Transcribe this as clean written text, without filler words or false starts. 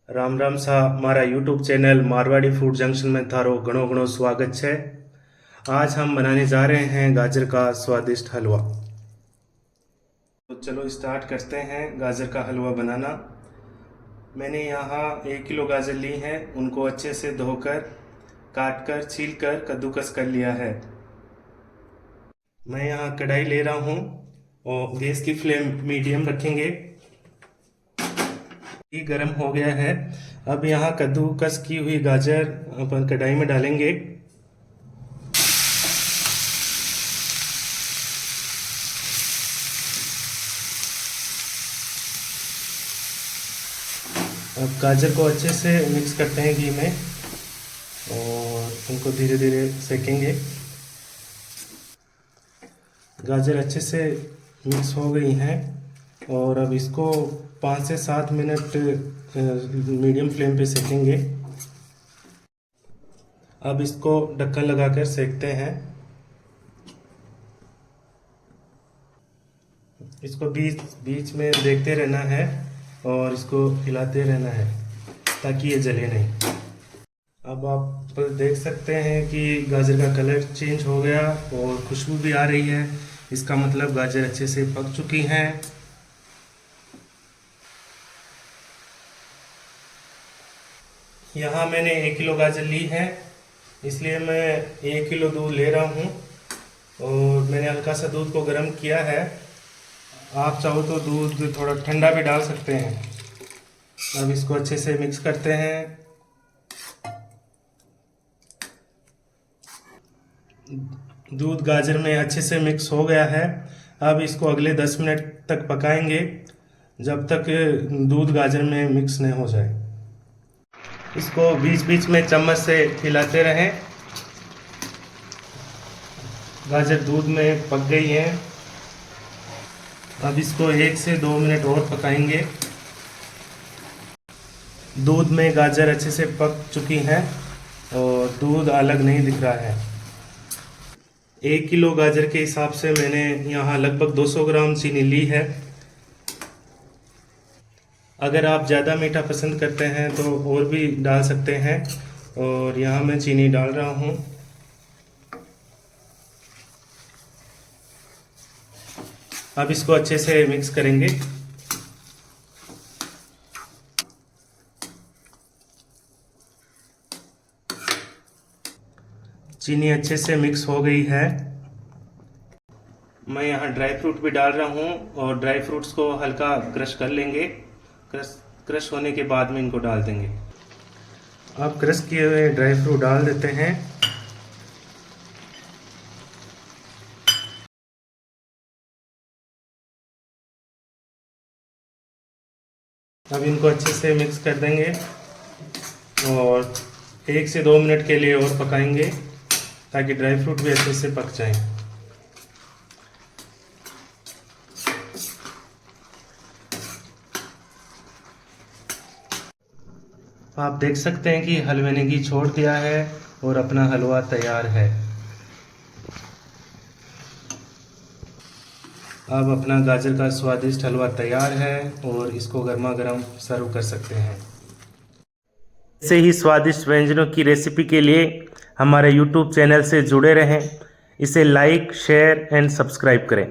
राम राम सा मारा YouTube channel Marwari food junction में थारो घणो घणो स्वागत है। आज हम बनाने जा रहे हैं गाजर का स्वादिष्ट हलवा। तो चलो स्टार्ट करते हैं गाजर का हलवा बनाना। मैंने यहाँ 1 किलो गाजर ली हैं, उनको अच्छे से धोकर काट कर छील कर कद्दूकस कर लिया है। मैं यहाँ कढ़ाई ले रहा हूँ और गैस की फ्लेम मीडियम रखेंगे। गरम हो गया है। अब यहाँ कद्दूकस की हुई गाजर अपन कढ़ाई में डालेंगे। अब गाजर को अच्छे से मिक्स करते हैं घी में और उनको धीरे धीरे सेकेंगे। गाजर अच्छे से मिक्स हो गई हैं और अब इसको 5 से 7 मिनट मीडियम फ्लेम पे सेकेंगे। अब इसको ढक्कन लगाकर सेकते हैं। इसको बीच बीच में देखते रहना है और इसको हिलाते रहना है ताकि ये जले नहीं। अब आप देख सकते हैं कि गाजर का कलर चेंज हो गया और खुशबू भी आ रही है। इसका मतलब गाजर अच्छे से पक चुकी हैं। यहाँ मैंने 1 किलो गाजर ली है, इसलिए मैं 1 किलो दूध ले रहा हूँ और मैंने हल्का सा दूध को गर्म किया है। आप चाहो तो दूध थोड़ा ठंडा भी डाल सकते हैं। अब इसको अच्छे से मिक्स करते हैं। दूध गाजर में अच्छे से मिक्स हो गया है। अब इसको अगले 10 मिनट तक पकाएंगे जब तक दूध गाजर में मिक्स नहीं हो जाए। इसको बीच बीच में चम्मच से हिलाते रहें। गाजर दूध में पक गई है। अब इसको 1 से 2 मिनट और पकाएंगे। दूध में गाजर अच्छे से पक चुकी है और दूध अलग नहीं दिख रहा है। 1 किलो गाजर के हिसाब से मैंने यहाँ लगभग 200 ग्राम चीनी ली है। अगर आप ज़्यादा मीठा पसंद करते हैं तो और भी डाल सकते हैं और यहाँ मैं चीनी डाल रहा हूँ। अब इसको अच्छे से मिक्स करेंगे। चीनी अच्छे से मिक्स हो गई है। मैं यहाँ ड्राई फ्रूट भी डाल रहा हूँ और ड्राई फ्रूट्स को हल्का क्रश कर लेंगे। क्रश होने के बाद में इनको डाल देंगे। अब क्रश किए हुए ड्राई फ्रूट डाल देते हैं। अब इनको अच्छे से मिक्स कर देंगे और 1 से 2 मिनट के लिए और पकाएंगे ताकि ड्राई फ्रूट भी अच्छे से पक जाएं। आप देख सकते हैं कि हलवे ने घी छोड़ दिया है और अपना हलवा तैयार है। अब अपना गाजर का स्वादिष्ट हलवा तैयार है और इसको गर्मा गर्म सर्व कर सकते हैं। ऐसे ही स्वादिष्ट व्यंजनों की रेसिपी के लिए हमारे YouTube चैनल से जुड़े रहें। इसे लाइक, शेयर एंड सब्सक्राइब करें।